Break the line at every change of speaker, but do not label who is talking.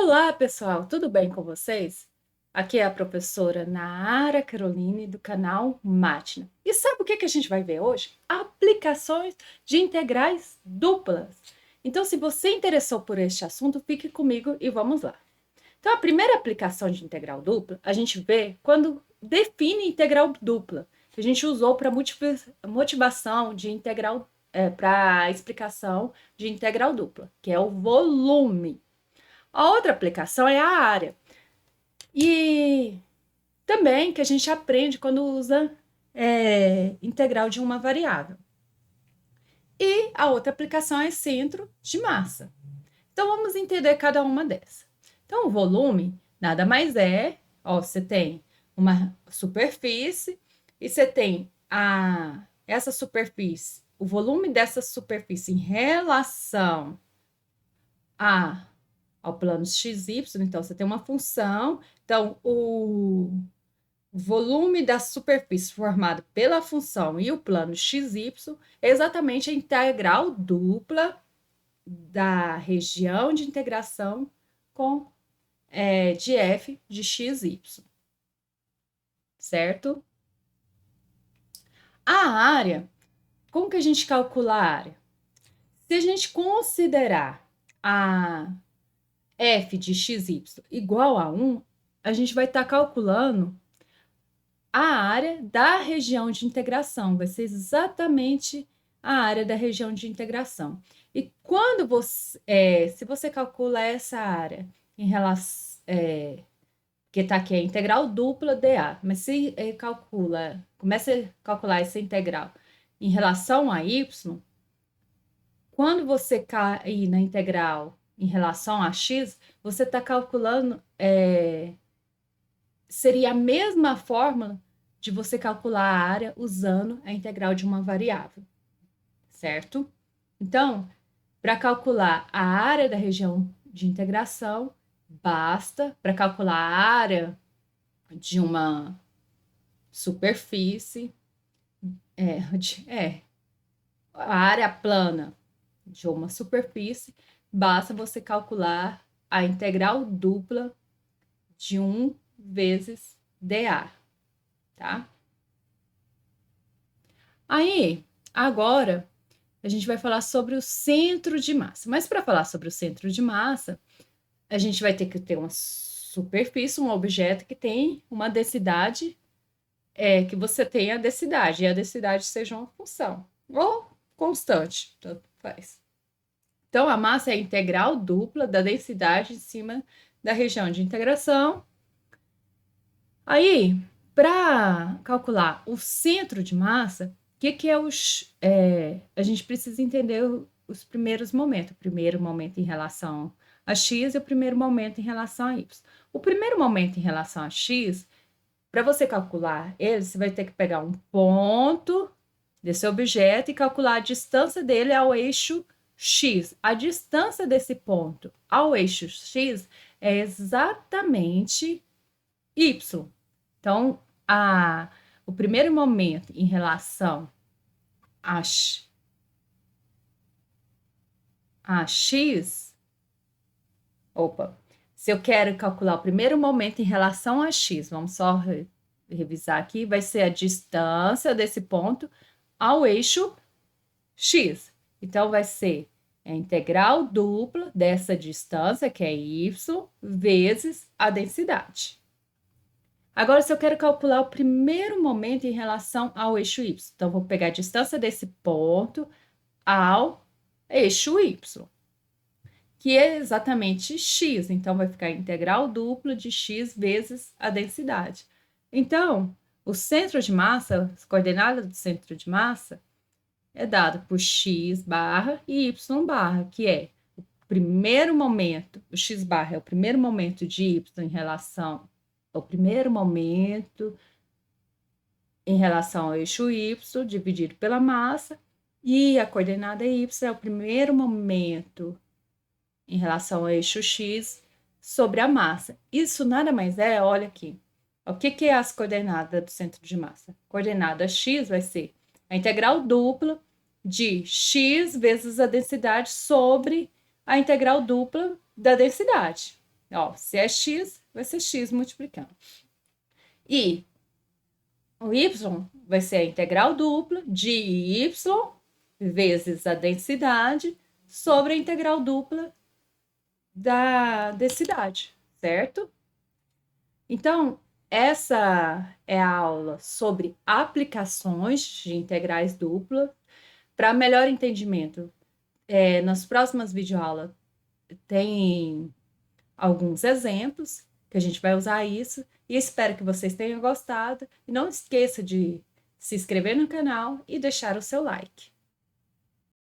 Olá, pessoal, tudo bem com vocês? Aqui é a professora Nara Caroline do canal Mátina. E sabe o que a gente vai ver hoje? Aplicações de integrais duplas. Então, se você interessou por este assunto, fique comigo e vamos lá. Então, a primeira aplicação de integral dupla, a gente vê quando define integral dupla, que a gente usou para motivação de integral, para explicação de integral dupla, que é o volume. A outra aplicação é a área. E também que a gente aprende quando usa integral de uma variável. E a outra aplicação é centro de massa. Então, vamos entender cada uma dessas. Então, o volume nada mais é, ó, você tem uma superfície e você tem essa superfície, o volume dessa superfície em relação ao plano xy, então você tem uma função, então o volume da superfície formado pela função e o plano xy é exatamente a integral dupla da região de integração de f de xy, certo? A área, como que a gente calcula a área? Se a gente considerar a f de xy igual a 1, a gente vai estar calculando a área da região de integração, vai ser exatamente a área da região de integração. E quando se você calcula essa área em relação, que está aqui a integral dupla dA, mas se começa a calcular essa integral em relação a y, quando você cair na integral em relação a x, você está calculando, seria a mesma fórmula de você calcular a área usando a integral de uma variável, certo? Então, para calcular a área da região de integração, basta, para calcular a área de uma superfície, a área plana de uma superfície, basta você calcular a integral dupla de 1 vezes dA, tá? Aí, agora, a gente vai falar sobre o centro de massa. Mas para falar sobre o centro de massa, a gente vai ter que ter uma superfície, um objeto que tem uma densidade, que você tem a densidade, e a densidade seja uma função, ou constante, tanto faz. Então, a massa é a integral dupla da densidade em cima da região de integração. Aí, para calcular o centro de massa, o que é a gente precisa entender os primeiros momentos. O primeiro momento em relação a x e o primeiro momento em relação a y. O primeiro momento em relação a x, para você calcular ele, você vai ter que pegar um ponto desse objeto e calcular a distância dele ao eixo x. A distância desse ponto ao eixo x é exatamente y. Então, o primeiro momento em relação a x, se eu quero calcular o primeiro momento em relação a x, vamos só revisar aqui, vai ser a distância desse ponto ao eixo x. Então, vai ser a integral dupla dessa distância, que é y, vezes a densidade. Agora, se eu quero calcular o primeiro momento em relação ao eixo y, então, vou pegar a distância desse ponto ao eixo y, que é exatamente x. Então, vai ficar a integral dupla de x vezes a densidade. Então, o centro de massa, as coordenadas do centro de massa, é dado por x barra e y barra, que é o primeiro momento, o x barra é o primeiro momento de y em relação ao primeiro momento em relação ao eixo y, dividido pela massa, e a coordenada y é o primeiro momento em relação ao eixo x sobre a massa. Isso nada mais é, olha aqui, o que é as coordenadas do centro de massa? Coordenada x vai ser a integral dupla de x vezes a densidade sobre a integral dupla da densidade. Ó, se é x, vai ser x multiplicando. E o y vai ser a integral dupla de y vezes a densidade sobre a integral dupla da densidade, certo? Então, essa é a aula sobre aplicações de integrais duplas. Para melhor entendimento, nas próximas videoaulas tem alguns exemplos que a gente vai usar isso. E espero que vocês tenham gostado. E não esqueça de se inscrever no canal e deixar o seu like.